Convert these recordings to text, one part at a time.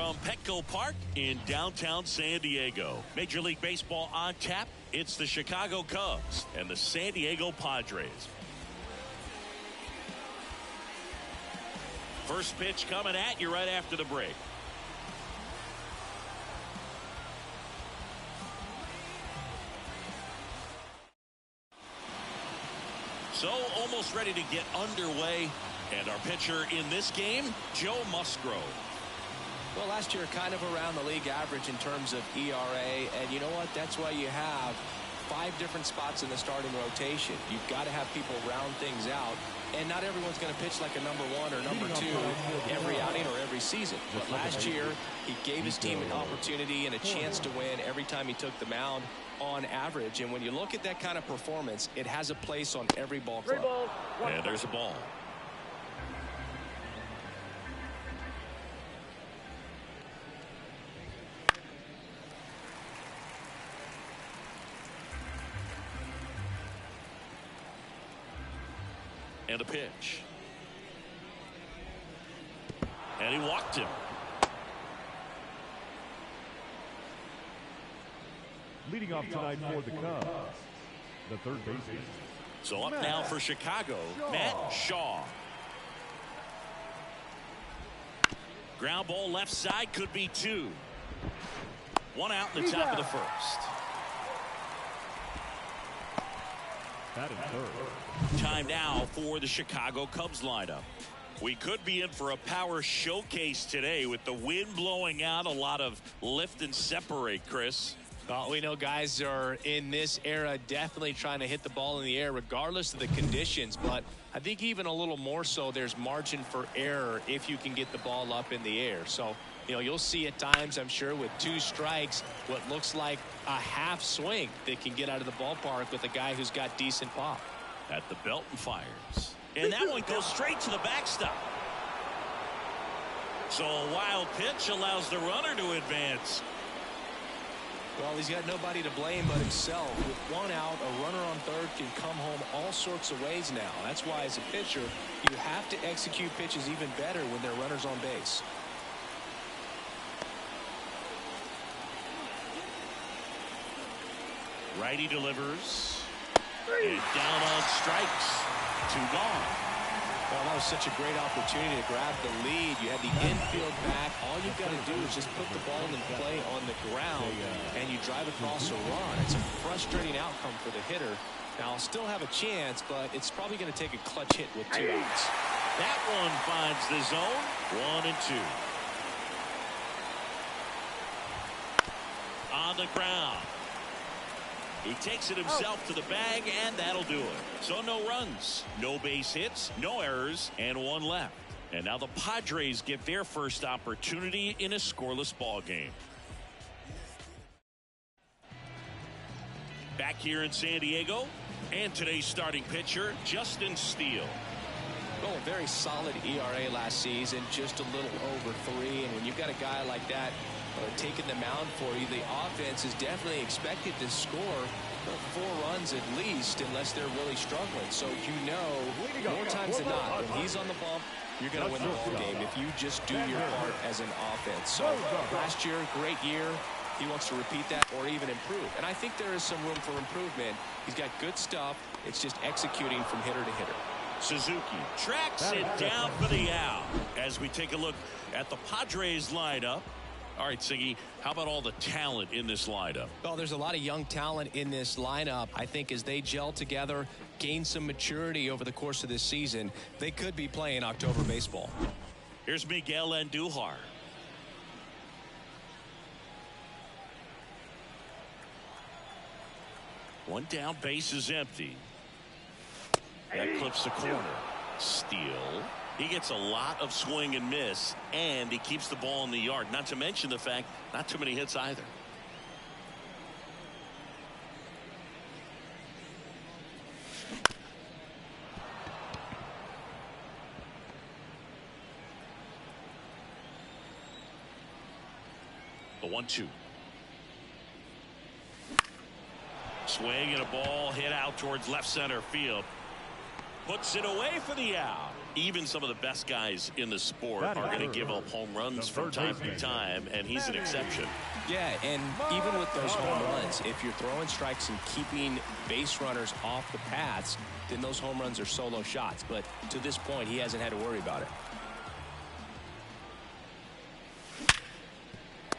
from Petco Park in downtown San Diego. Major League Baseball on tap. It's the Chicago Cubs and the San Diego Padres. First pitch coming at you right after the break. So almost ready to get underway. And our pitcher in this game, Joe Musgrove. Well, last year kind of around the league average in terms of ERA. And you know what? That's why you have 5 different spots in the starting rotation. You've got to have people round things out. And not everyone's going to pitch like a number 1 or number 2 every outing or every season. But last year, he gave his team an opportunity and a chance to win every time he took the mound on average. And when you look at that kind of performance, it has a place on every ball club. And there's a ball. And a pitch. And he walked him. Leading off tonight for the Cubs, the third baseman. So up now for Chicago, Matt Shaw. Ground ball left side, could be 2. 1 out in the top of the first. That is third. Time now for the Chicago Cubs lineup. We could be in for a power showcase today with the wind blowing out, a lot of lift and separate, Chris. Well, we know guys are in this era definitely trying to hit the ball in the air regardless of the conditions, but I think even a little more so there's margin for error if you can get the ball up in the air. So, you know, you'll see at times, I'm sure, with 2 strikes, what looks like a half swing that can get out of the ballpark with a guy who's got decent pop. At the belt and fires. And that one goes straight to the backstop. So a wild pitch allows the runner to advance. Well, he's got nobody to blame but himself. With 1 out, a runner on third can come home all sorts of ways now. That's why, as a pitcher, you have to execute pitches even better when there are runners on base. Righty delivers. And down on strikes. 2 gone. Well, that was such a great opportunity to grab the lead. You had the infield back. All you've got to do is just put the ball in play on the ground, and you drive across a run. It's a frustrating outcome for the hitter. Now, I'll still have a chance, but it's probably going to take a clutch hit with 2 outs. That one finds the zone. 1 and 2. On the ground. He takes it himself to the bag, and that'll do it. So no runs, no base hits, no errors, and 1 left. And now the Padres get their first opportunity in a scoreless ball game. Back here in San Diego, and today's starting pitcher, Justin Steele. Well, a very solid ERA last season, just a little over 3. And when you've got a guy like that taking the mound for you, the offense is definitely expected to score 4 runs at least, unless they're really struggling. So you know, more times than not, when he's on the bump, you're going to win the ball game if you just do your part as an offense. So last year, great year. He wants to repeat that or even improve. And I think there is some room for improvement. He's got good stuff. It's just executing from hitter to hitter. Suzuki tracks it down for the out. As we take a look at the Padres lineup. All right, Siggy, how about all the talent in this lineup? Well, there's a lot of young talent in this lineup. I think as they gel together, gain some maturity over the course of this season, they could be playing October baseball. Here's Miguel Andujar. One down, base is empty. That clips the corner. Steele. He gets a lot of swing and miss, and he keeps the ball in the yard. Not to mention the fact, not too many hits either. The 1-2. Swing and a ball hit out towards left center field. Puts it away for the out. Even some of the best guys in the sport are going to give up home runs from time to time, and he's an exception. Yeah, and even with those home runs, if you're throwing strikes and keeping base runners off the paths, then those home runs are solo shots. But to this point, he hasn't had to worry about it.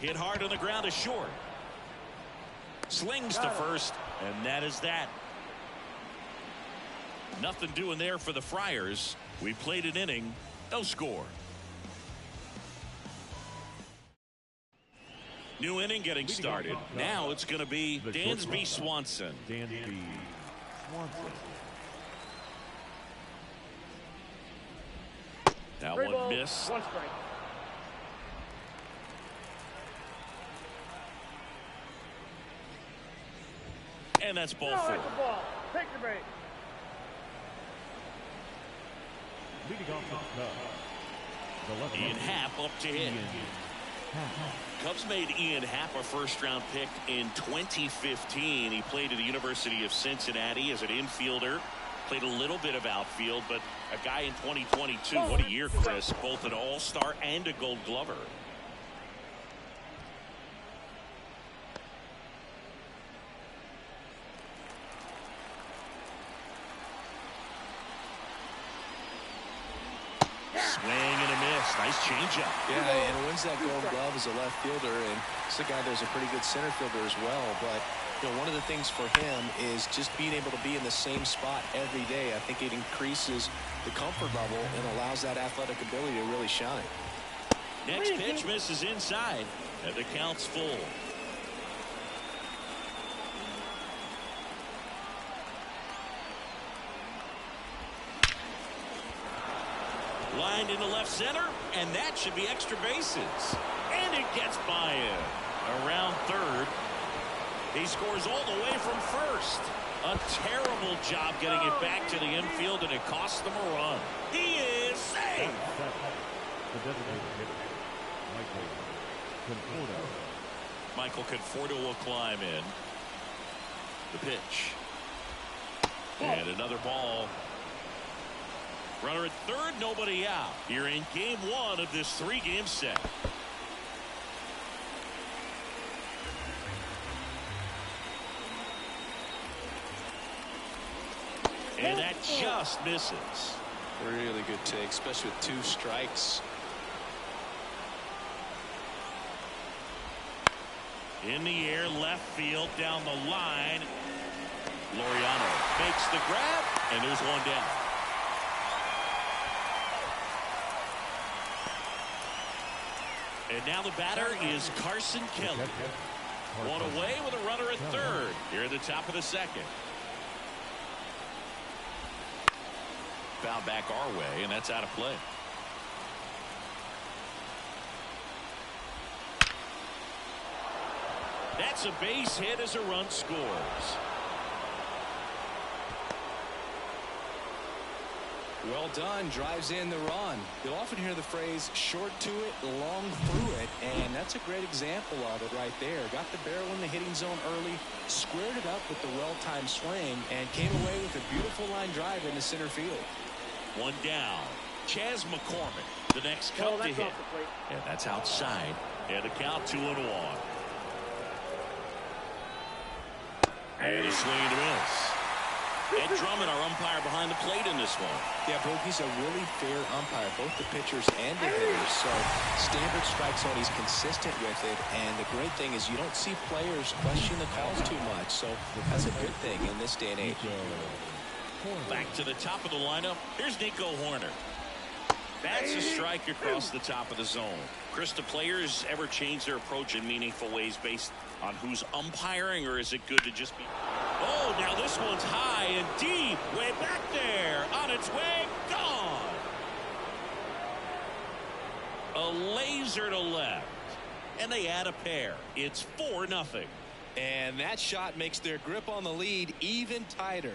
Hit hard on the ground is short. Slings to first, and that is that. Nothing doing there for the Friars. We played an inning, no score. New inning getting started. Now it's going to be Dansby Swanson. Dansby Swanson. Now one miss. One strike. And that's ball No, four. that's a ball. Take the bait. Leading off the Cubs, the left Ian fielder, Happ up to hit. Ian Happ. Cubs made Ian Happ a first-round pick in 2015. He played at the University of Cincinnati as an infielder. Played a little bit of outfield, but a guy in 2022. What a year, Chris. Both an all-star and a gold glover. Swing and a miss. Nice changeup. Yeah, and wins that gold glove as a left fielder, and he's a guy that's a pretty good center fielder as well. But you know, one of the things for him is just being able to be in the same spot every day. I think it increases the comfort level and allows that athletic ability to really shine. Next pitch misses inside, and the count's full. Lined into left center, and that should be extra bases. And it gets by him. Around third. He scores all the way from first. A terrible job getting it back to the infield, and it costs them a run. He is safe. The designated hitter, Michael Conforto will climb in. The pitch. And another ball. Runner at third, nobody out. Here in game one of this three-game set. And that just misses. Really good take, especially with two strikes. In the air, left field, down the line. Laureano makes the grab, and there's one down. And now the batter is Carson Kelly. One away with a runner at third. Here at the top of the second. Foul back our way, and that's out of play. That's a base hit as a run scores. Well done, drives in the run. You'll often hear the phrase short to it, long through it, and that's a great example of it right there. Got the barrel in the hitting zone early, squared it up with the well-timed swing, and came away with a beautiful line drive into center field. One down. Chas McCormick, the next Cub to hit. And that's outside. And the count 2-1. And a swing and a miss. Ed Drummond, our umpire behind the plate in this one. Yeah, Bogey's a really fair umpire, both the pitchers and the hitters. So standard strike zone, he's consistent with it. And the great thing is you don't see players question the calls too much. So that's a good thing in this day and age. Back to the top of the lineup. Here's Nico Horner. That's a strike across the top of the zone. Chris, do players ever change their approach in meaningful ways based on who's umpiring, or is it good to just be... Oh, now this one's high and deep. Way back there. On its way. Gone. A laser to left. And they add a pair. It's 4-0. And that shot makes their grip on the lead even tighter.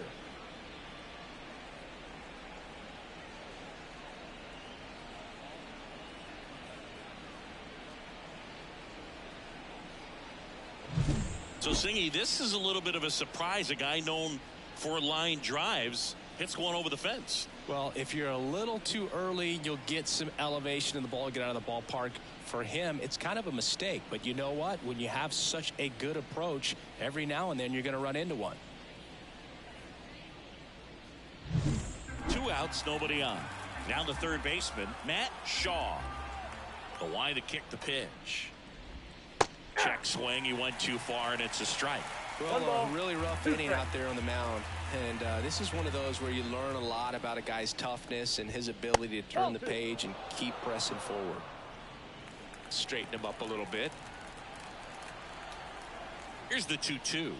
So, Singy, this is a little bit of a surprise. A guy known for line drives Hits one over the fence. Well, if you're a little too early, you'll get some elevation in the ball, get out of the ballpark. For him, it's kind of a mistake. But you know what? When you have such a good approach, every now and then you're going to run into one. 2 outs, nobody on. Now the third baseman, Matt Shaw. The line to kick the pitch. Check swing. He went too far, and it's a strike. Well, a really rough inning out there on the mound. And this is one of those where you learn a lot about a guy's toughness and his ability to turn the page and keep pressing forward. Straighten him up a little bit. Here's the 2-2.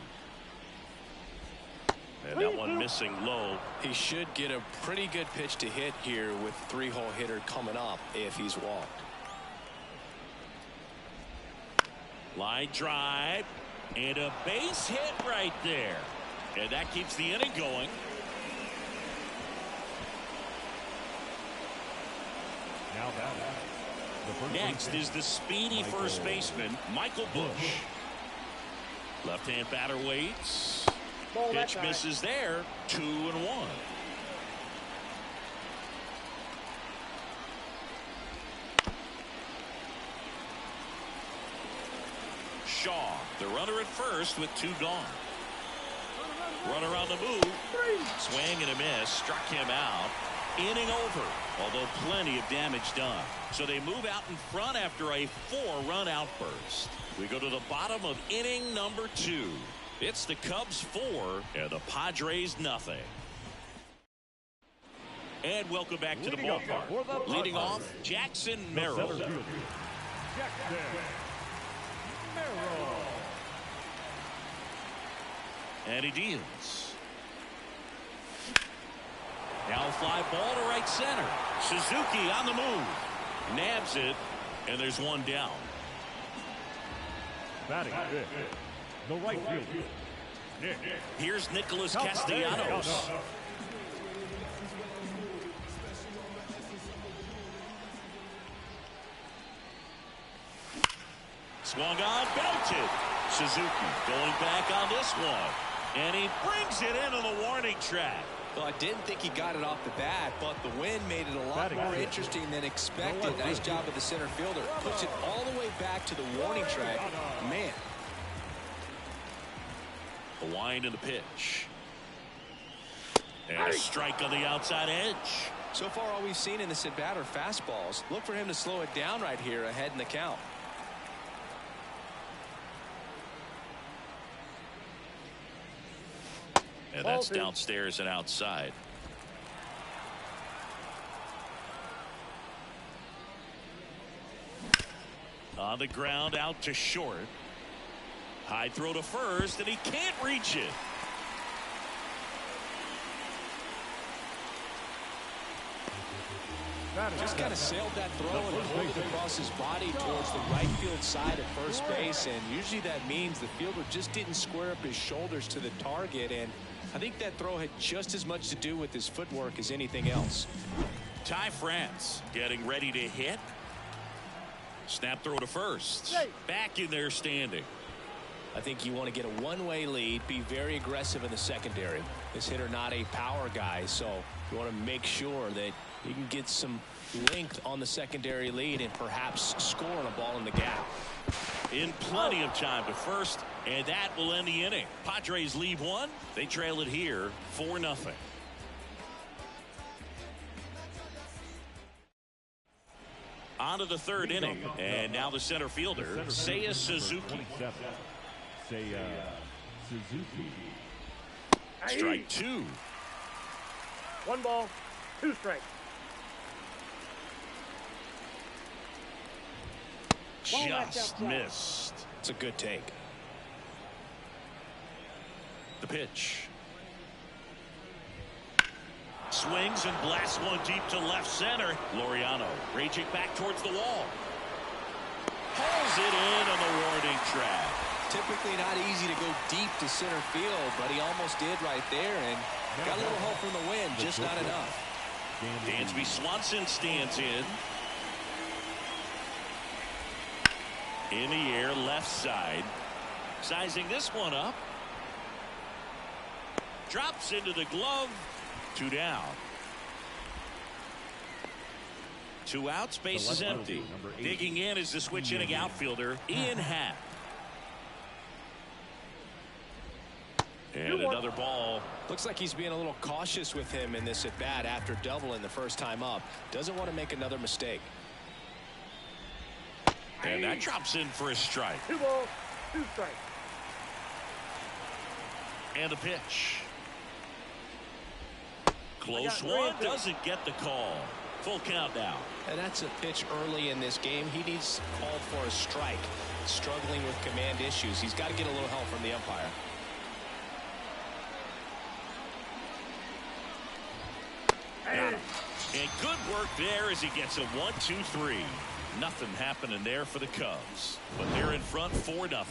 And that one missing low. He should get a pretty good pitch to hit here with 3-hole hitter coming up if he's walked. Line drive. And a base hit right there. And that keeps the inning going. Now Next is the speedy first baseman, Michael Bush. Left-hand batter waits. Pitch misses there. 2-1. Shaw, the runner at first with 2 gone. Runner on the move. Swing and a miss. Struck him out. Inning over, although plenty of damage done. So they move out in front after a 4-run outburst. We go to the bottom of inning number 2. It's the Cubs 4 and the Padres nothing. And welcome back to the ballpark. Leading off, Jackson Merrill. And he deals. Now a fly ball to right center. Suzuki on the move. Nabs it, and there's one down. Batting fifth, the right fielder, Nick. Here's Nicholas Castellanos. Swung on, belted. Suzuki going back on this one. And he brings it into the warning track. Well, I didn't think he got it off the bat, but the wind made it a lot more interesting than expected. Nice job of the center fielder. Puts it all the way back to the warning track. Man. The wind and the pitch. And a strike on the outside edge. So far, all we've seen in this at bat are fastballs. Look for him to slow it down right here ahead in the count. And that's downstairs and outside. On the ground, out to short. High throw to first, and he can't reach it. Just kind of sailed that throw and pulled it across his body towards the right field side at first base. And usually that means the fielder just didn't square up his shoulders to the target. And I think that throw had just as much to do with his footwork as anything else. Ty France getting ready to hit. Snap throw to first. Back in there standing. I think you want to get a one-way lead, be very aggressive in the secondary. This hitter not a power guy, so you want to make sure that you can get some length on the secondary lead and perhaps score on a ball in the gap. In plenty of time to first, and that will end the inning. Padres leave one. They trail it here 4-0. On to the third inning, and now the center fielder, Seiya Suzuki. Suzuki. Strike 2. 1 ball, 2 strikes. Just missed. It's a good take. The pitch. Swings and blasts one deep to left center. Laureano raging back towards the wall. Hauls it in on the warning track. Typically not easy to go deep to center field, but he almost did right there and got a little help from the wind, just not enough. Dansby Swanson stands in. In the air, left side. Sizing this one up. Drops into the glove. Two down. Two outs, base is empty. Digging in is the switch hitting outfielder, Ian Happ. And another ball. Looks like he's being a little cautious with him in this at bat after doubling the first time up. Doesn't want to make another mistake. And that drops in for a strike. 2 balls, 2 strikes. And a pitch. Close one, doesn't get the call. Full count now. And that's a pitch early in this game. He needs called for a strike. Struggling with command issues. He's got to get a little help from the umpire. And good work there as he gets a 1-2-3. Nothing happening there for the Cubs, but they're in front 4-0.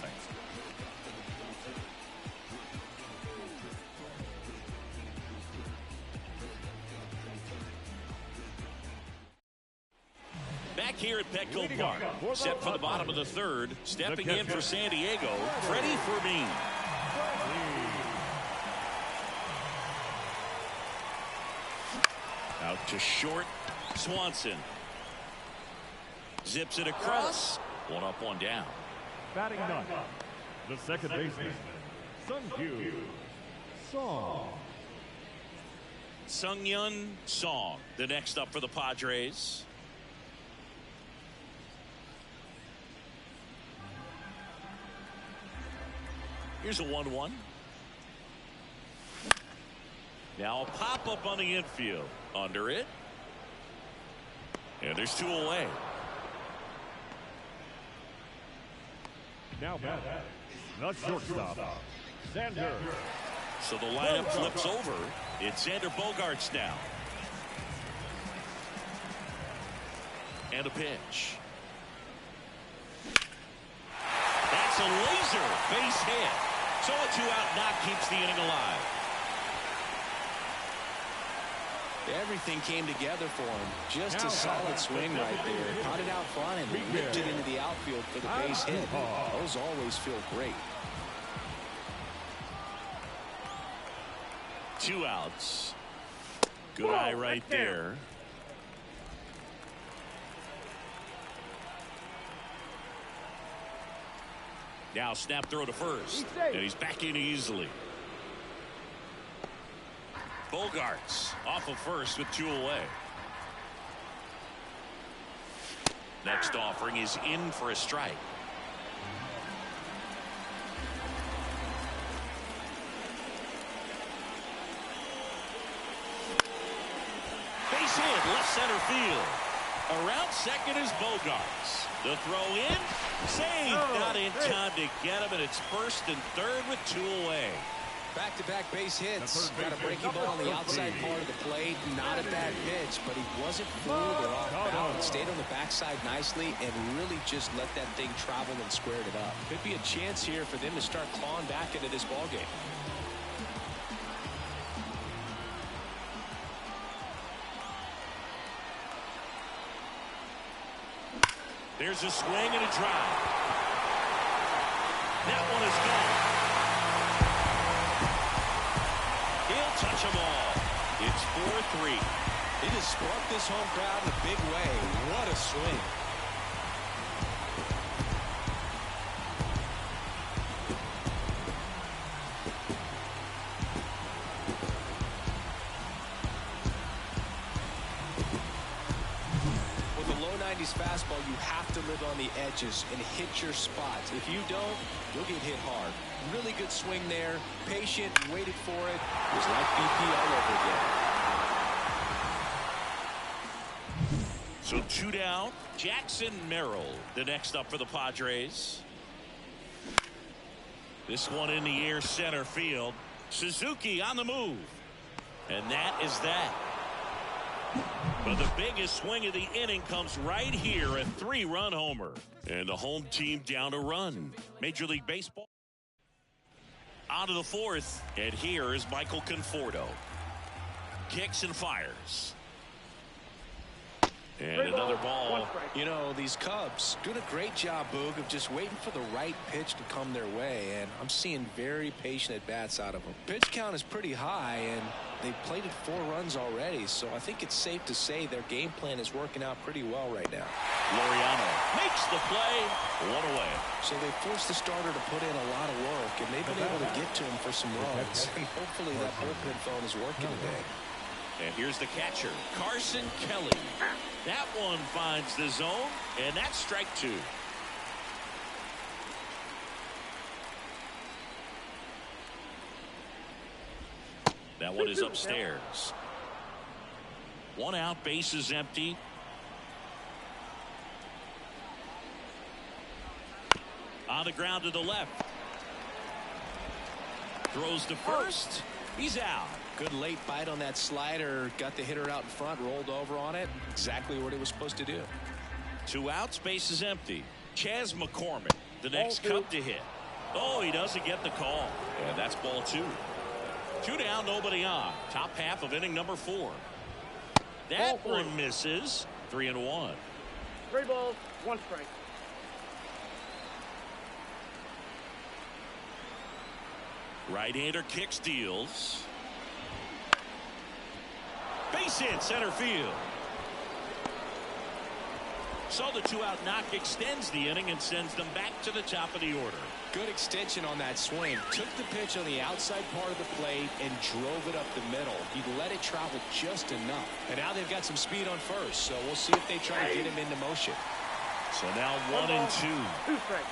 Back here at Petco Park, set for the bottom of the third, stepping in for San Diego, Freddie Fermin. Out to short, Swanson. Zips it across. 1 up, 1 down. Batting ninth, the second baseman, Sung-Yun Song, the next up for the Padres. Here's a 1-1. Now a pop-up on the infield. Under it. And there's 2 away. Now back, the shortstop, Xander. So the lineup flips over. It's Xander Bogaerts now. And a pitch. That's a laser base hit. So a 2-out knock keeps the inning alive. Everything came together for him. Just a solid swing right there. Caught it out front and ripped it into the outfield for the base hit. Those always feel great. 2 outs. Good eye right there. Now snap throw to first. And he's back in easily. Bogaerts off of first with 2 away. Next offering is in for a strike. Base hit, left center field. Around second is Bogaerts. The throw in, saved, not in time to get him, and it's first and third with 2 away. Back-to-back base hits. Got a breaking ball on the outside part of the plate. Not a bad pitch, but he wasn't fooled or off balance. Stayed on the backside nicely and really just let that thing travel and squared it up. Could be a chance here for them to start clawing back into this ballgame. There's a swing and a drive. That one is gone. He'll touch them all. It's 4-3. He just sparked this home crowd in a big way. What a swing. With a low 90s fastball, you have to live on the edges and hit your spots. If you don't, you'll get hit hard. Really good swing there. Patient, waited for it. It was like BP all over again. So 2 down. Jackson Merrill, the next up for the Padres. This one in the air, center field. Suzuki on the move. And that is that. But the biggest swing of the inning comes right here, a 3-run homer. And the home team down a run. Major League Baseball. On to the 4th, and here is Michael Conforto. Kicks and fires. And another ball. You know, these Cubs doing a great job, Boog, of just waiting for the right pitch to come their way, and I'm seeing very patient at-bats out of them. Pitch count is pretty high, and they've plated 4 runs already, so I think it's safe to say their game plan is working out pretty well right now. Laureano makes the play. 1 away. So they forced the starter to put in a lot of work, and they've been able to get to him for some runs, and hopefully that bullpen phone is working today. And here's the catcher, Carson Kelly. That one finds the zone, and that's strike 2. That one is upstairs. 1 out, bases empty. On the ground to the left. Throws to first. He's out. Good late bite on that slider. Got the hitter out in front, rolled over on it. Exactly what he was supposed to do. 2 outs, bases empty. Chas McCormick, the next Cub to hit. Oh, he doesn't get the call. And that's ball 2. 2 down, nobody on. Top half of inning number 4. That one misses. 3-1. 3 balls, 1 strike. Right-hander kick steals. Base hit center field. So the 2-out knock extends the inning and sends them back to the top of the order. Good extension on that swing. Took the pitch on the outside part of the plate and drove it up the middle. He let it travel just enough. And now they've got some speed on first, so we'll see if they try to get him into motion. So now 1 and 2. 2 strikes.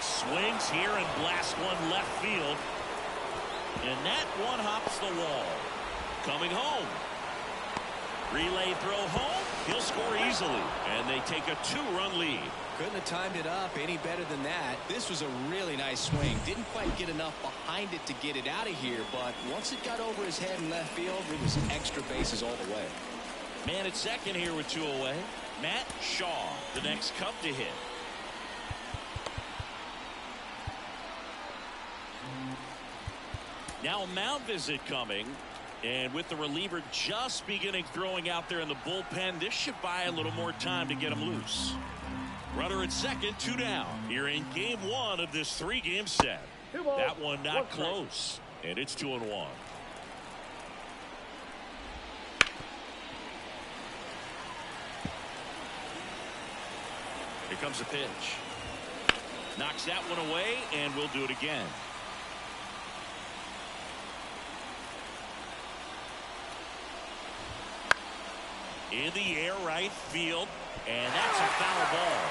Swings here and blasts one left field. And that one hops the wall. Coming home. Relay throw home. He'll score easily. And they take a 2-run lead. Couldn't have timed it up any better than that. This was a really nice swing. Didn't quite get enough behind it to get it out of here, but once it got over his head in left field, it was extra bases all the way. Man at second here with 2 away. Matt Shaw, the next Cub to hit. Now a mound visit coming. And with the reliever just beginning throwing out there in the bullpen, this should buy a little more time to get him loose. Runner at second, 2 down. Here in game 1 of this 3-game set. 2 balls, that one not 1 strike. close. And it's 2-1. Here comes the pitch. Knocks that one away, and we'll do it again. In the air, right field, and that's a foul ball.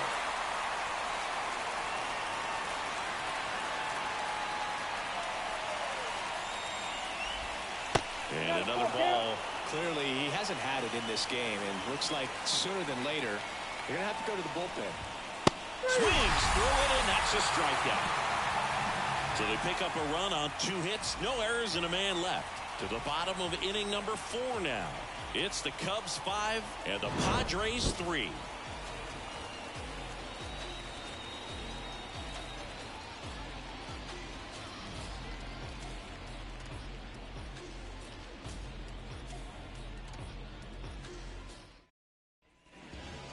And another ball. Clearly, he hasn't had it in this game, and looks like sooner than later, they're going to have to go to the bullpen. Swings through it, and that's a strikeout. So they pick up a run on 2 hits, no errors, and a man left. To the bottom of inning number 4 now. It's the Cubs 5 and the Padres 3.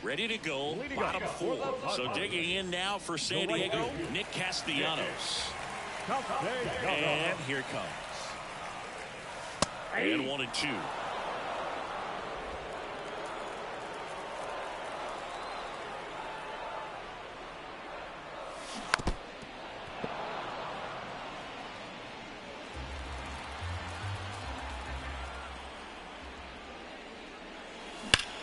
Ready to go, bottom 4. So digging in now for San Diego, Nick Castellanos. And here it comes. And 1 and 2.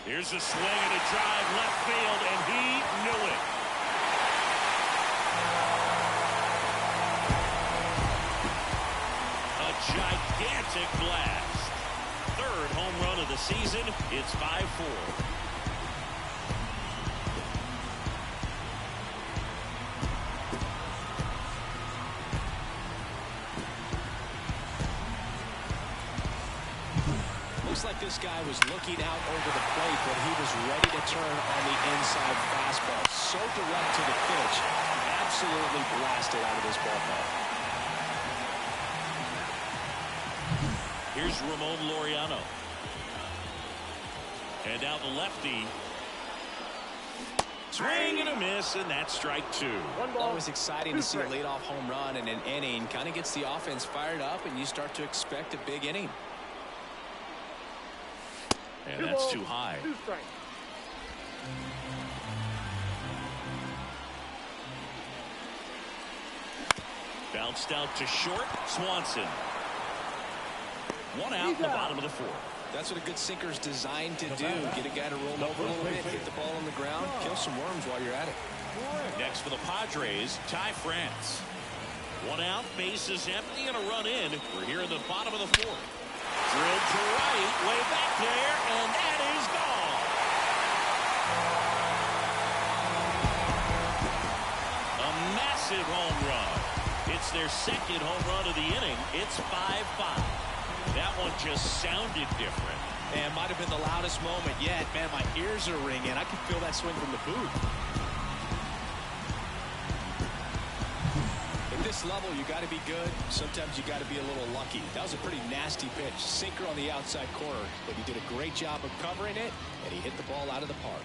Here's a swing and a drive left field, and he knew it. A gigantic blast. 3rd home run of the season. It's 5-4. Looks like this guy was looking out over the plate, but he was ready to turn on the inside fastball. So direct to the pitch. Absolutely blasted out of this ballpark. Here's Ramon Laureano. And now the lefty. Swing and a miss, and that's strike 2. Always exciting to see a leadoff home run in an inning. Kind of gets the offense fired up, and you start to expect a big inning. And that's too high. Bounced out to short. Swanson. 1 out in the bottom of the 4th. That's what a good sinker is designed to do. Get a guy to roll over a little bit, hit the ball on the ground, kill some worms while you're at it. Next for the Padres, Ty France. 1 out, bases empty, and a run in. We're here in the bottom of the 4th. Drilled to right, way back there, and that is gone. A massive home run. It's their 2nd home run of the inning. It's 5-5. That one just sounded different. And might have been the loudest moment yet. Man, my ears are ringing. I can feel that swing from the booth. At this level, you got to be good. Sometimes you got to be a little lucky. That was a pretty nasty pitch. Sinker on the outside corner, but he did a great job of covering it, and he hit the ball out of the park.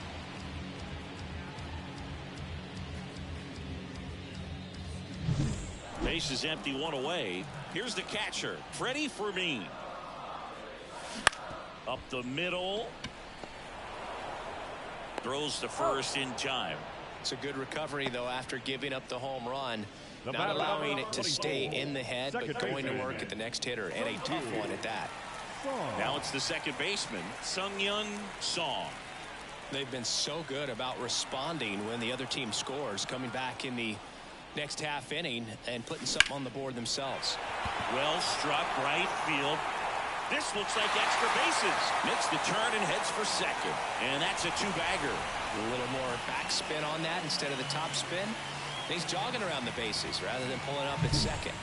Base is empty, 1 away. Here's the catcher, Freddie Fermin. Up the middle. Throws to first in time. It's a good recovery, though, after giving up the home run. Not allowing it to stay in the head, but going to work at the next hitter, and a tough one at that. Now it's the second baseman, Sung-Yun Song. They've been so good about responding when the other team scores, coming back in the next half inning and putting something on the board themselves. Well struck, right field. This looks like extra bases. Makes the turn and heads for second. And that's a 2-bagger. A little more backspin on that instead of the top spin. He's jogging around the bases rather than pulling up at second.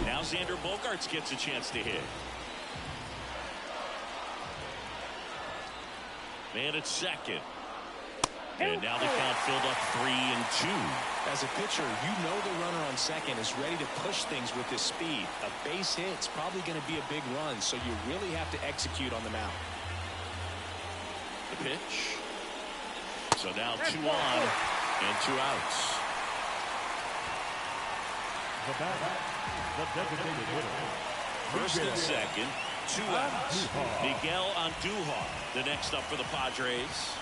Now Xander Bogaerts gets a chance to hit. Man at second. And now the count filled up 3-2. As a pitcher, you know the runner on second is ready to push things with his speed. A base hit's probably going to be a big run, so you really have to execute on the mound. The pitch. So now 2 on and 2 outs. The designated hitter. First and second, 2 outs. Miguel Andujar, the next up for the Padres.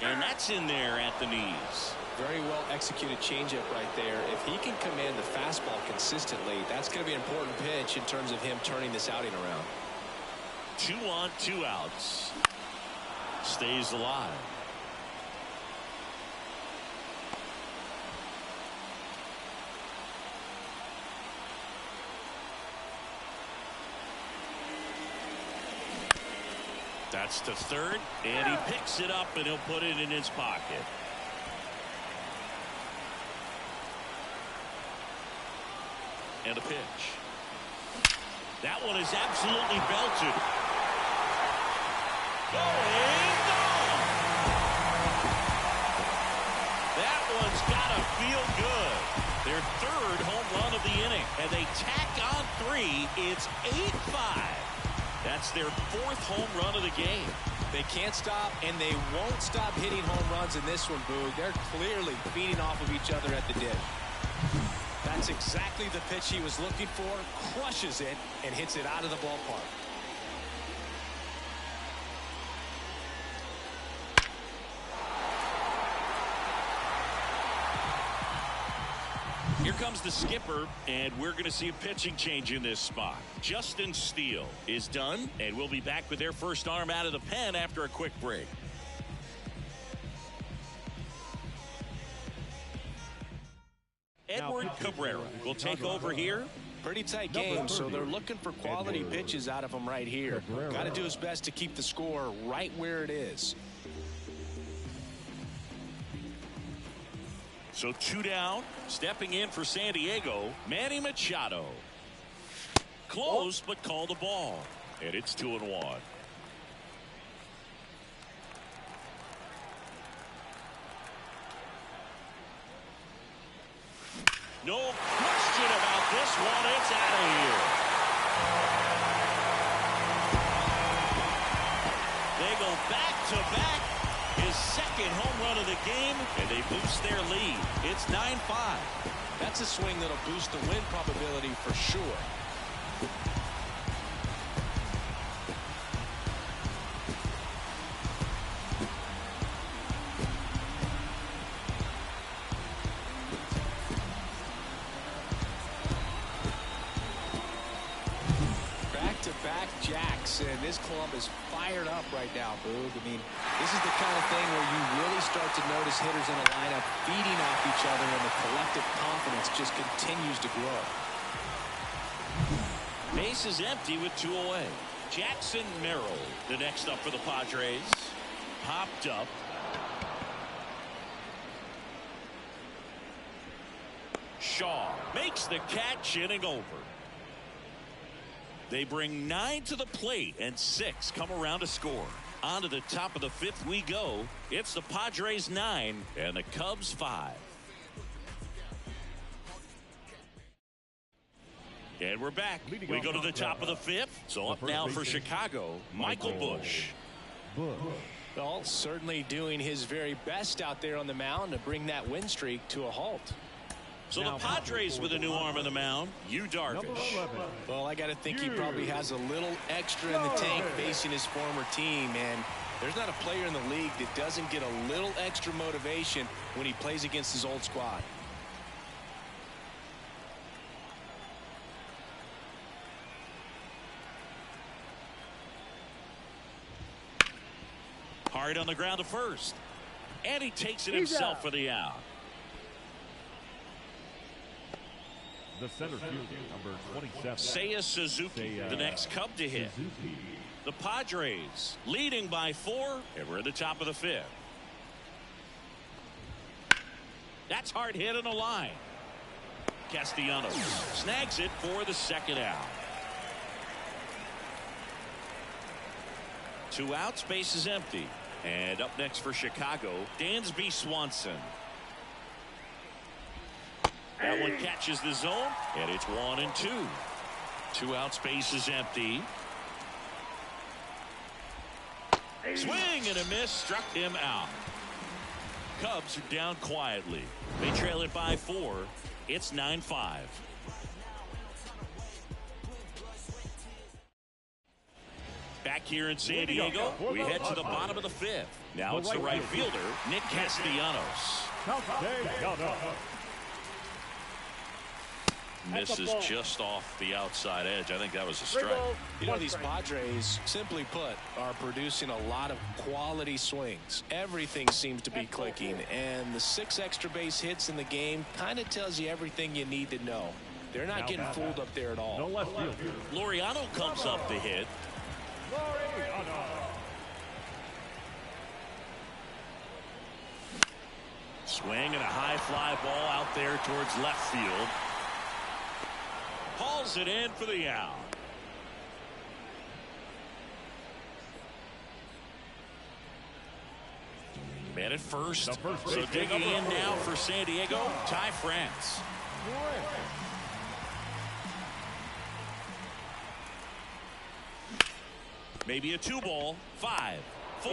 And that's in there at the knees. Very well executed changeup right there. If he can command the fastball consistently, that's going to be an important pitch in terms of him turning this outing around. 2 on, 2 outs. Stays alive. That's to third, and he picks it up, and he'll put it in his pocket. And a pitch. That one is absolutely belted. Going gone. That one's got to feel good. Their 3rd home run of the inning, and they tack on 3. It's 8-5. That's their 4th home run of the game. They can't stop, and they won't stop hitting home runs in this one, Boog. They're clearly feeding off of each other at the dish. That's exactly the pitch he was looking for. Crushes it and hits it out of the ballpark. Here comes the skipper, and we're going to see a pitching change in this spot. Justin Steele is done, and we'll be back with their first arm out of the pen after a quick break. Edward Cabrera will take over here. Pretty tight game, so they're looking for quality pitches out of him right here. Got to do his best to keep the score right where it is. So 2 down, stepping in for San Diego, Manny Machado. Close, but called the ball. And it's 2-1. No question about this one. It's out of here. They go back-to-back. His second home run of the game, and they boost their lead. It's 9-5. That's a swing that'll boost the win probability for sure. Back-to-back jacks, and this club is fired up right now, Boog. I mean, this is the kind of thing where you really start to notice hitters in a lineup feeding off each other, and the collective confidence just continues to grow. Base is empty with 2 away. Jackson Merrill, the next up for the Padres. Popped up. Shaw makes the catch, inning over. They bring 9 to the plate, and 6 come around to score. On to the top of the 5th we go. It's the Padres 9 and the Cubs 5. And we're back. We go to the top of the 5th. So up now for Chicago, Michael Busch. Well, certainly doing his very best out there on the mound to bring that win streak to a halt. So the Padres with a new arm on the mound, Yu Darvish. Well, I got to think he probably has a little extra in the tank facing his former team, and there's not a player in the league that doesn't get a little extra motivation when he plays against his old squad. Hard on the ground to first, and he takes it himself for the out. The center fielder, number 27. Seiya Suzuki, the next Cub to hit. The Padres leading by 4, and we're at the top of the 5th. That's hard hit on the line. Castellanos snags it for the second out. 2 outs, base is empty. And up next for Chicago, Dansby Swanson. That one catches the zone, and it's 1-2. 2 outs, base is empty. Swing and a miss, struck him out. Cubs are down quietly. They trail it by 4. It's 9-5. Back here in San Diego, we head to the bottom of the 5th. Now it's the right fielder, Nick Castellanos. Misses just off the outside edge. I think that was a strike. You know, these Padres, simply put, are producing a lot of quality swings. Everything seems to be clicking, and the 6 extra base hits in the game kind of tells you everything you need to know. They're not getting fooled up there at all. No left field. Laureano comes up to hit. Swing and a high fly ball out there towards left field. Hauls it in for the out. Man at first. So digging in now for San Diego, Ty France. Maybe a 2-ball. 5, 4,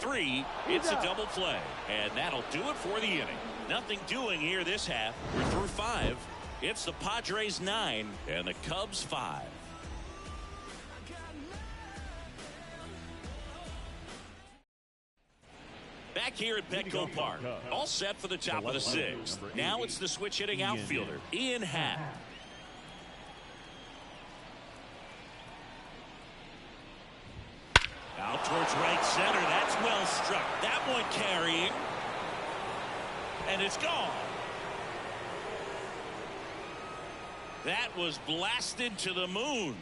3. It's a double play. And that'll do it for the inning. Nothing doing here this half. We're through 5. It's the Padres 9 and the Cubs 5. Back here at Petco Park, all set for the top of the 6th. Now it's the switch hitting outfielder, Ian Happ. Out towards right center. That's well struck. That one carrying. And it's gone. That was blasted to the moon.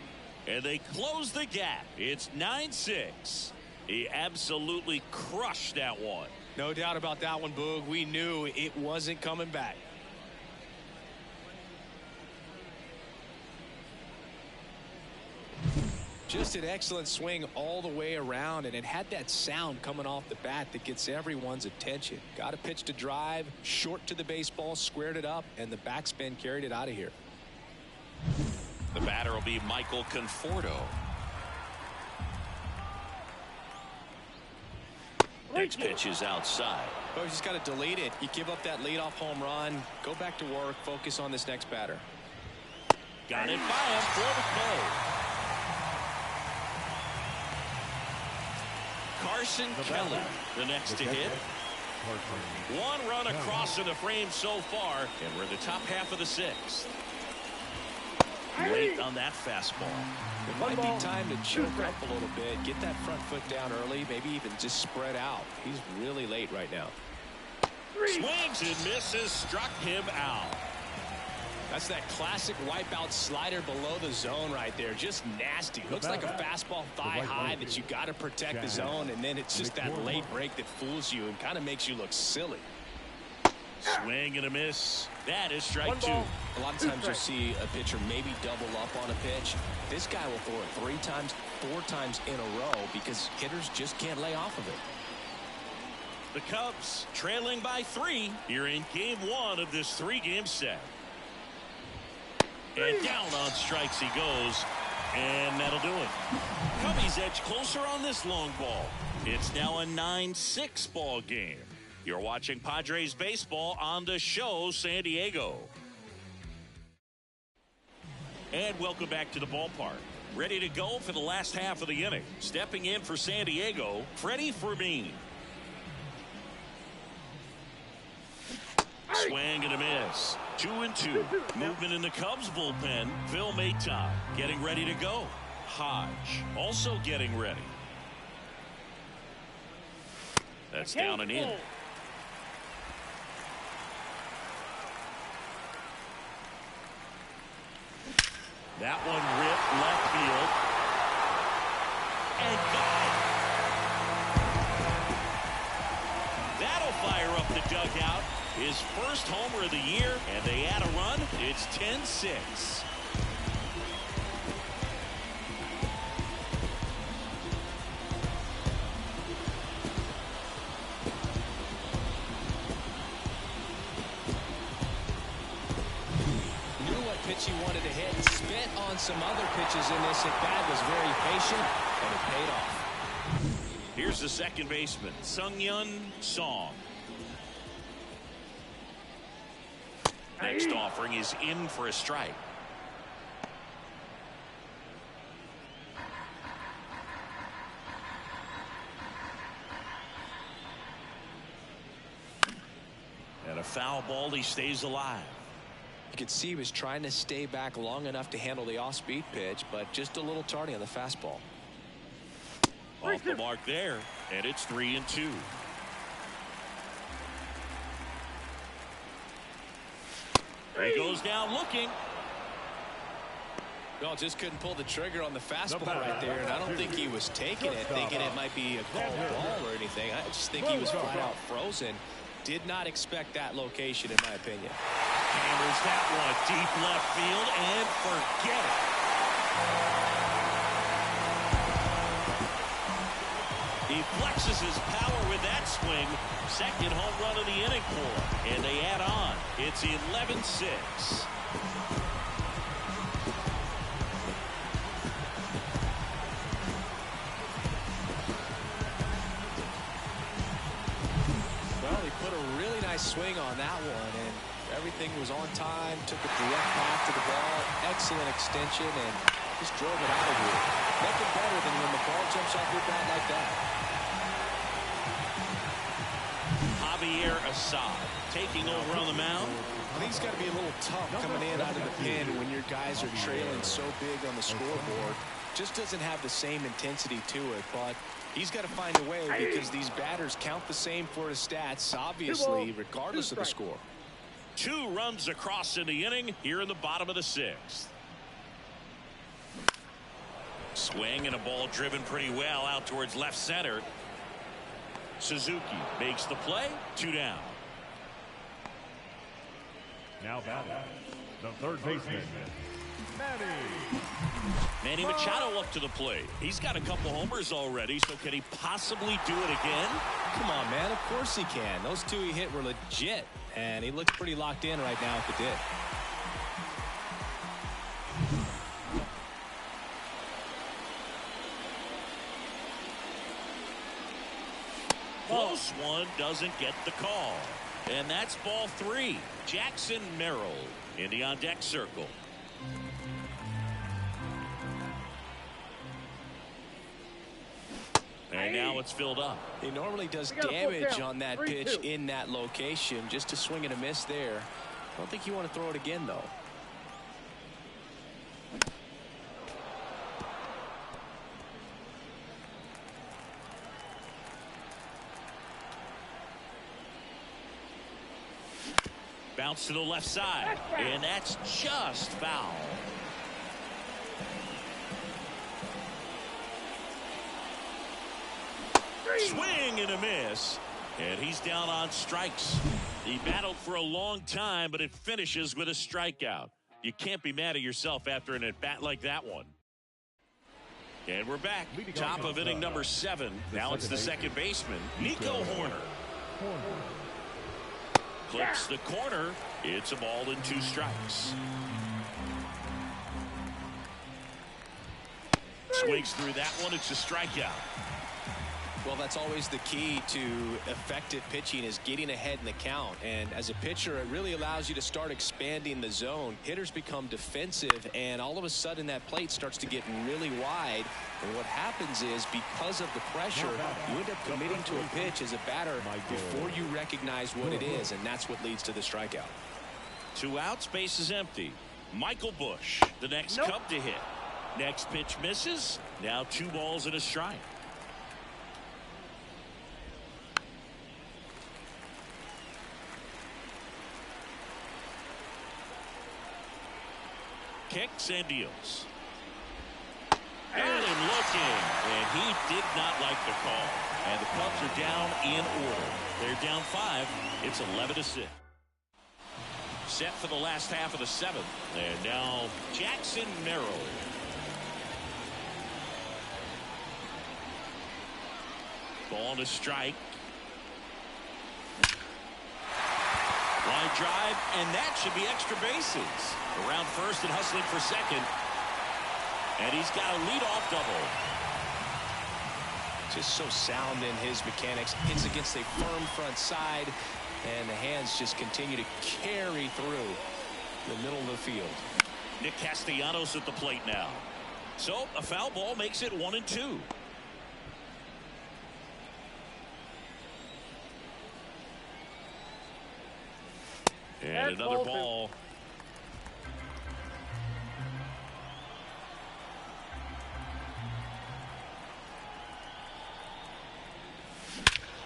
And they close the gap. It's 9-6. He absolutely crushed that one. No doubt about that one, Boog. We knew it wasn't coming back. Just an excellent swing all the way around, and it had that sound coming off the bat that gets everyone's attention. Got a pitch to drive, short to the baseball, squared it up, and the backspin carried it out of here. The batter will be Michael Conforto. Next pitch is outside. Oh, you just got to delete it. You give up that leadoff home run. Go back to work. Focus on this next batter. Got it by him for the play. Carson Kelly, the next to hit. One run across in the frame so far, and we're in the top half of the sixth. Late on that fastball. It might be time to choke up a little bit, get that front foot down early, maybe even just spread out. He's really late right now. Swings and misses, struck him out. That's that classic wipeout slider below the zone right there. Just nasty. Looks like a fastball thigh high that you got to protect the zone, and then it's just that late break that fools you and kind of makes you look silly. Swing and a miss. That is strike two. A lot of times you'll see a pitcher maybe double up on a pitch. This guy will throw it 3 times, 4 times in a row because hitters just can't lay off of it. The Cubs trailing by 3 here in game 1 of this 3-game set. And down on strikes he goes, and that'll do it. Cubbies edge closer on this long ball. It's now a 9-6 ball game. You're watching Padres baseball on the show San Diego. And welcome back to the ballpark. Ready to go for the last half of the inning. Stepping in for San Diego, Freddie Fermin. Swing and a miss. 2-2. Movement in the Cubs bullpen. Phil Maton getting ready to go. Hodge also getting ready. That's down and in. That one ripped left field. And got it. That'll fire up the dugout. His first homer of the year, and they add a run. It's 10-6. He wanted to hit, spit on some other pitches in this at bat, was very patient, and it paid off. Here's the second baseman, Sung-Yun Song. Next offering is in for a strike. And a foul ball, he stays alive. You could see he was trying to stay back long enough to handle the off-speed pitch, but just a little tardy on the fastball. Off the mark there, and it's 3-2. He goes down looking. Well, just couldn't pull the trigger on the fastball right there, and I don't think he was taking it, thinking it might be a called ball or anything. I just think he was flat out frozen. Did not expect that location, in my opinion. Hammers that one deep left field and forget it. He flexes his power with that swing. Second home run of the inning for him. And they add on. It's 11-6. Well, he put a really nice swing on that one, and everything was on time, took a direct path to the ball, excellent extension, and just drove it out of here. Nothing better than when the ball jumps off your bat like that. Javier Assad taking over on the mound. I think it's got to be a little tough coming in out of the pen when your guys are trailing so big on the scoreboard. Just doesn't have the same intensity to it, but he's got to find a way because these batters count the same for his stats, obviously, regardless of the score. 2 runs across in the inning here in the bottom of the 6th. Swing and a ball driven pretty well out towards left center. Suzuki makes the play. 2 down. Now batting, the third baseman, Manny Machado up to the plate. He's got a couple homers already, so can he possibly do it again? Come on, man. Of course he can. Those 2 he hit were legit, and he looks pretty locked in right now if it did. close one doesn't get the call. And that's ball 3. Jackson Merrill in the on-deck circle. And now it's filled up. He normally does damage on that pitch in that location. Just a swing and a miss there. I don't think you want to throw it again, though. Bounce to the left side, and that's just foul. Swing and a miss, and he's down on strikes. He battled for a long time, but it finishes with a strikeout. You can't be mad at yourself after an at-bat like that one. And we're back. Top of inning number 7. Now it's the second baseman, Nico Horner. Clips the corner. It's a ball and 2 strikes. Swings through that one. It's a strikeout. Well, that's always the key to effective pitching, is getting ahead in the count. And as a pitcher, it really allows you to start expanding the zone. Hitters become defensive, and all of a sudden that plate starts to get really wide. And what happens is, because of the pressure, you end up committing to a pitch as a batter before you recognize what it is, and that's what leads to the strikeout. 2 outs, base is empty. Michael Busch, the next Cub to hit. Next pitch misses. Now 2 balls and a strike. Kicks and deals. Got him looking, and he did not like the call. And the Cubs are down in order. They're down 5. It's 11-6. Set for the last half of the 7th. And now Jackson Merrill. Ball to strike. Line drive, and that should be extra bases. Around first and hustling for second. And he's got a leadoff double. Just so sound in his mechanics. Hits against a firm front side, and the hands just continue to carry through the middle of the field. Nick Castellanos at the plate now. So a foul ball makes it 1-2. And another ball.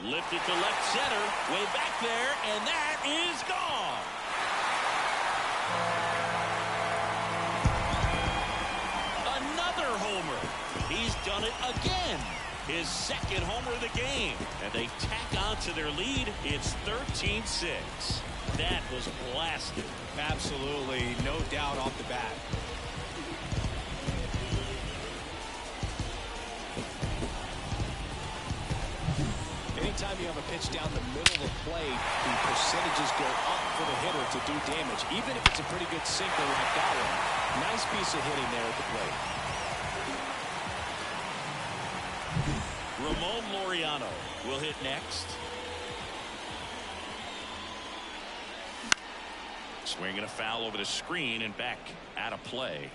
Lifted to left center, way back there, and that is gone. Another homer. He's done it again. His second homer of the game. And they tack on to their lead. It's 13-6. That was blasted. Absolutely, no doubt off the bat. Anytime you have a pitch down the middle of the plate, the percentages go up for the hitter to do damage, even if it's a pretty good sinker like that one. Nice piece of hitting there at the plate. Ramon Laureano will hit next. Swinging a foul over the screen and back out of play.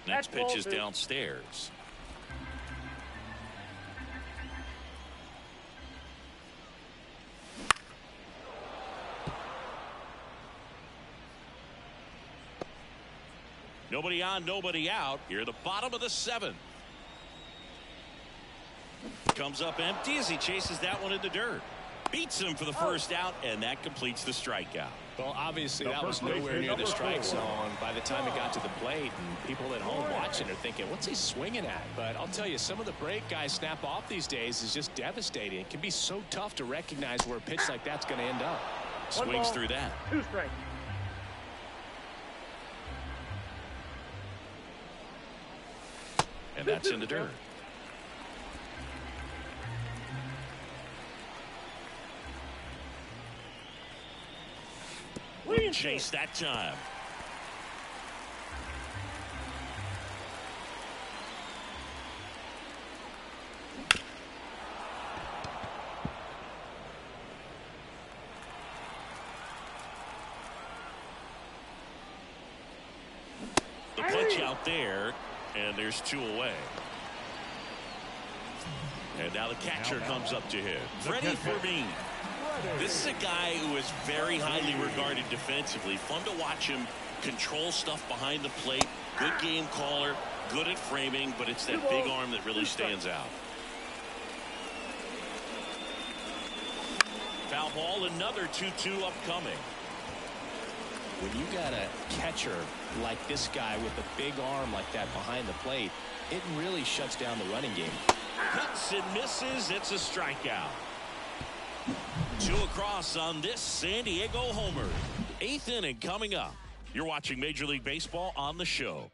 Next pitch is downstairs. Nobody on, nobody out. Here at the bottom of the 7th. Comes up empty as he chases that one in the dirt. Beats him for the first out, and that completes the strikeout. Well, obviously, that was nowhere near the strike zone by the time it got to the plate. And people at home watching are thinking, what's he swinging at? But I'll tell you, some of the break guys snap off these days is just devastating. It can be so tough to recognize where a pitch like that's going to end up. Swings through that. 2 strikes. And that's in the dirt. Wouldn't chase that time. pitch out there, and there's 2 away. And now the catcher comes up to hit. Freddie Fermin. This is a guy who is very highly regarded defensively. Fun to watch him control stuff behind the plate. Good game caller, good at framing, but it's that big arm that really stands out. Foul ball, another 2-2 upcoming. When you got a catcher like this guy with a big arm like that behind the plate, it really shuts down the running game. Cuts and misses. It's a strikeout. 2 across on this San Diego homer. 8th inning coming up. You're watching Major League Baseball on the show.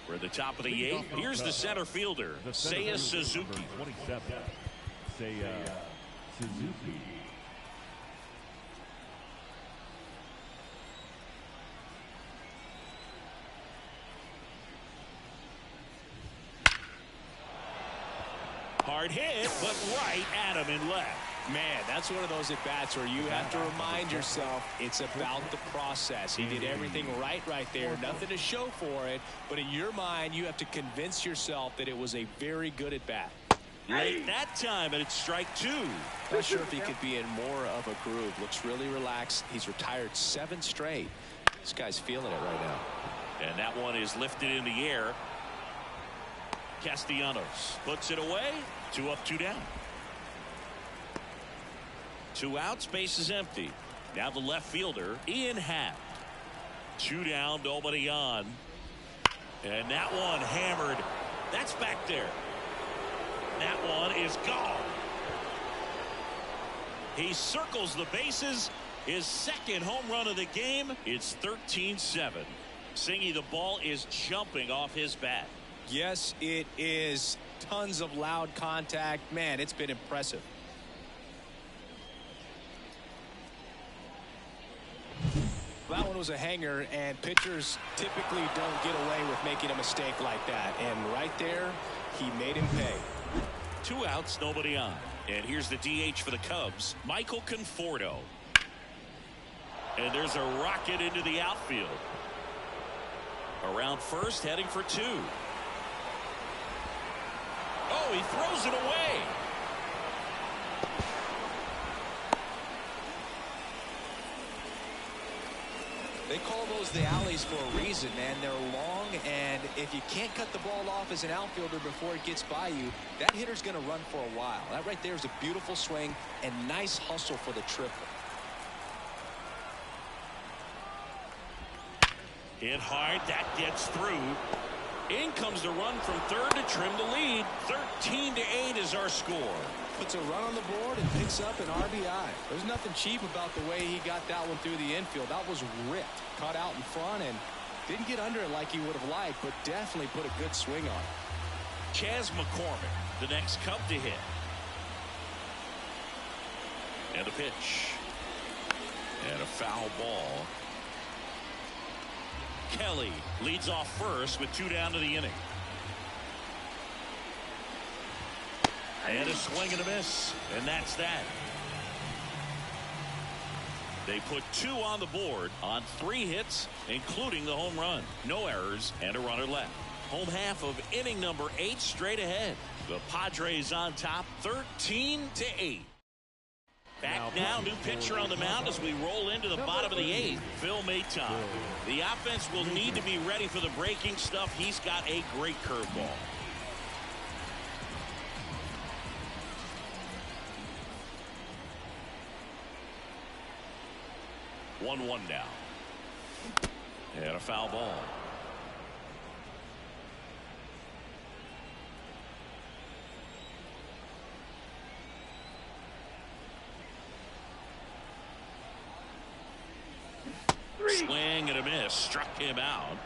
We're at the top of the 8th. Here's the center fielder, Seiya Suzuki. 27. Seiya Suzuki. Hard hit, but right at him in left. Man, that's one of those at-bats where you have to remind yourself it's about the process. He did everything right there. Nothing to show for it. But in your mind, you have to convince yourself that it was a very good at-bat. Late that time, and it's strike 2. Not sure if he could be in more of a groove. Looks really relaxed. He's retired 7 straight. This guy's feeling it right now. And that one is lifted in the air. Castellanos puts it away. 2 up, 2 down. 2 outs, base is empty. Now the left fielder, Ian Happ. 2 down, nobody on. And that one hammered. That's back there. That one is gone. He circles the bases. His 2nd home run of the game. It's 13-7. Singy, the ball is jumping off his bat. Yes, it is. Tons of loud contact. Man, it's been impressive. That one was a hanger, and pitchers typically don't get away with making a mistake like that. And right there, he made him pay. 2 outs, nobody on. And here's the DH for the Cubs, Michael Conforto. And there's a rocket into the outfield. Around first, heading for 2. Oh, he throws it away. They call those the alleys for a reason, man. They're long, and if you can't cut the ball off as an outfielder before it gets by you, that hitter's going to run for a while. That right there is a beautiful swing and nice hustle for the triple. Hit hard, that gets through. In comes the run from third to trim the lead. 13-8 is our score. Puts a run on the board and picks up an RBI. There's nothing cheap about the way he got that one through the infield. That was ripped. Caught out in front and didn't get under it like he would have liked, but definitely put a good swing on it. Chas McCormick, the next Cub to hit. And a pitch. And a foul ball. Kelly leads off first with 2 down to the inning. And a swing and a miss. And that's that. They put 2 on the board on 3 hits, including the home run. No errors and a runner left. Home half of inning number 8 straight ahead. The Padres on top 13-8. Back now, new pitcher on the mound as we roll into the bottom of the 8th. Phil Maton. The offense will need to be ready for the breaking stuff. He's got a great curveball. One now. And a foul ball. Swing and a miss. Struck him out.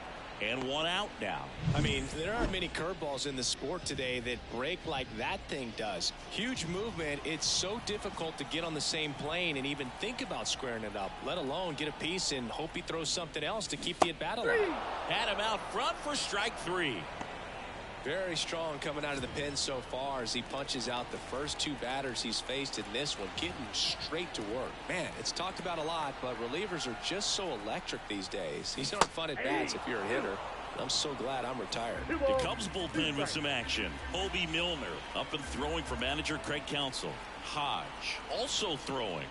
And 1 out now. I mean, there aren't many curveballs in the sport today that break like that thing does. Huge movement. It's so difficult to get on the same plane and even think about squaring it up, let alone get a piece and hope he throws something else to keep the at-bat alive. Had him out front for strike 3. Very strong coming out of the pen so far as he punches out the first two batters he's faced in this one, getting straight to work. Man, it's talked about a lot, but relievers are just so electric these days. These aren't fun at bats if you're a hitter. I'm so glad I'm retired. The Cubs bullpen with some action. Hobie Milner up and throwing for manager Craig Counsell. Hodge also throwing.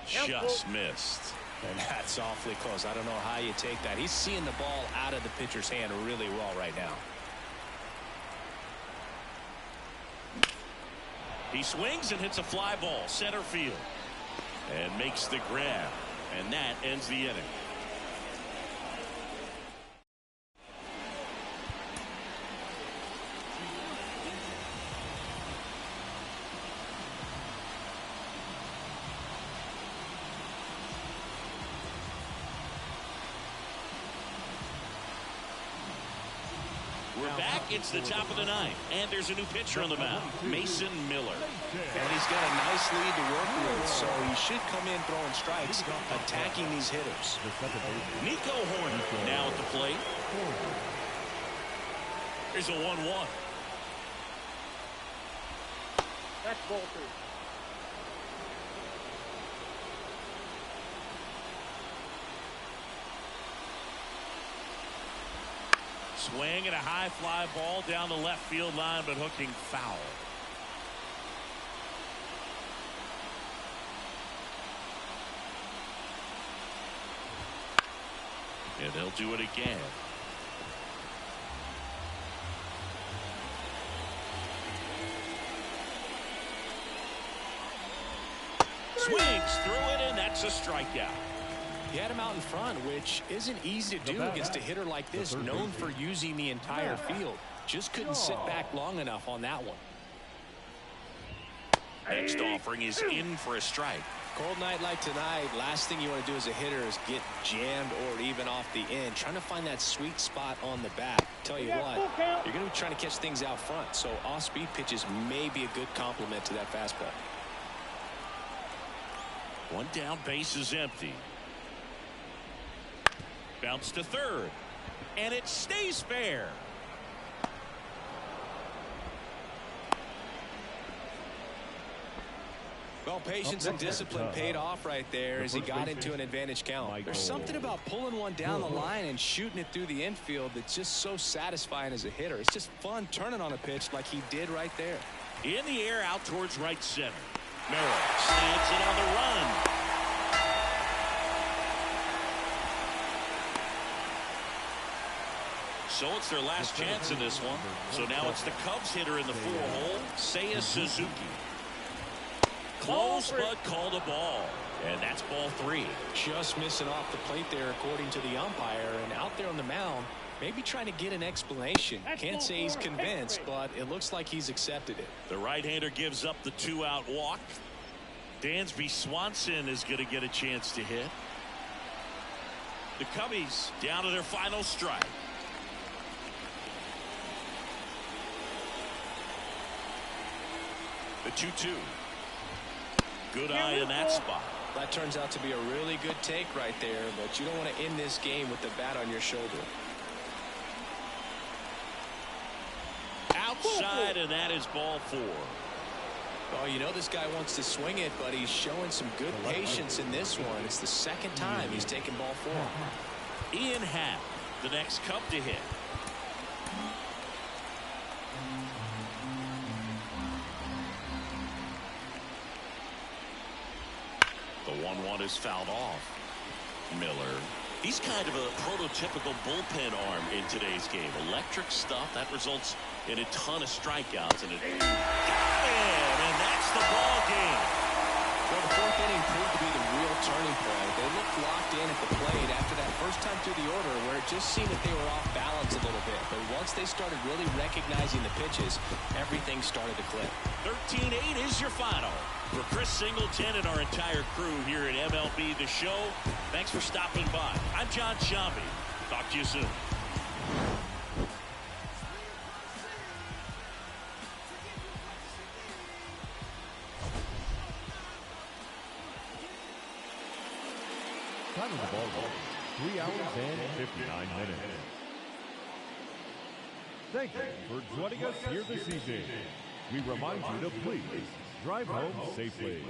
Just missed. And that's awfully close. I don't know how you take that. He's seeing the ball out of the pitcher's hand really well right now. He swings and hits a fly ball center field and makes the grab, and that ends the inning. We're back. It's the top of the ninth, and there's a new pitcher on the mound, Mason Miller. And he's got a nice lead to work with, so he should come in throwing strikes, attacking these hitters. Nico Horner now at the plate. Here's a 1-1. That's ball 2. Swing and a high fly ball down the left field line, but hooking foul. And they'll do it again. Swings through it, and that's a strikeout. He had him out in front, which isn't easy to do against a hitter like this, known for using the entire field. Just couldn't sit back long enough on that one. Next offering is in for a strike. Cold night like tonight, last thing you want to do as a hitter is get jammed or even off the end. Trying to find that sweet spot on the bat. Tell you what, you're going to be trying to catch things out front, so off-speed pitches may be a good complement to that fastball. One down, base is empty. Bounce to third, and it stays fair. Well, patience and discipline paid off right there as he got into an advantage count. There's something about pulling one down the line and shooting it through the infield that's just so satisfying as a hitter. It's just fun turning on a pitch like he did right there. In the air, out towards right center. Miller snags it on the run. So it's their last chance in this one. So now it's the Cubs hitter in the 4-hole, Seiya Suzuki. Close, but called a ball. And that's ball 3. Just missing off the plate there, according to the umpire. And out there on the mound, maybe trying to get an explanation. Can't say he's convinced, but it looks like he's accepted it. The right-hander gives up the 2-out walk. Dansby Swanson is going to get a chance to hit. The Cubbies down to their final strike. The 2-2. Good eye in that spot. That turns out to be a really good take right there, but you don't want to end this game with the bat on your shoulder. Outside, and that is ball 4. Well, you know this guy wants to swing it, but he's showing some good patience in this one. It's the second time he's taken ball 4. Ian Happ, the next Cub to hit. The 1-1 is fouled off. Miller. He's kind of a prototypical bullpen arm in today's game. Electric stuff that results in a ton of strikeouts. And it got him, and that's the ball game. Well, the 4th inning proved to be the real turning point. They looked locked in at the plate after that first time through the order where it just seemed that they were off balance a little bit. But once they started really recognizing the pitches, everything started to click. 13-8 is your final. For Chris Singleton and our entire crew here at MLB The Show, thanks for stopping by. I'm John Shambi. Talk to you soon. Time of the ball, 3 hours and 59 minutes. Thank you for joining us here this evening. We remind you to please drive home safely.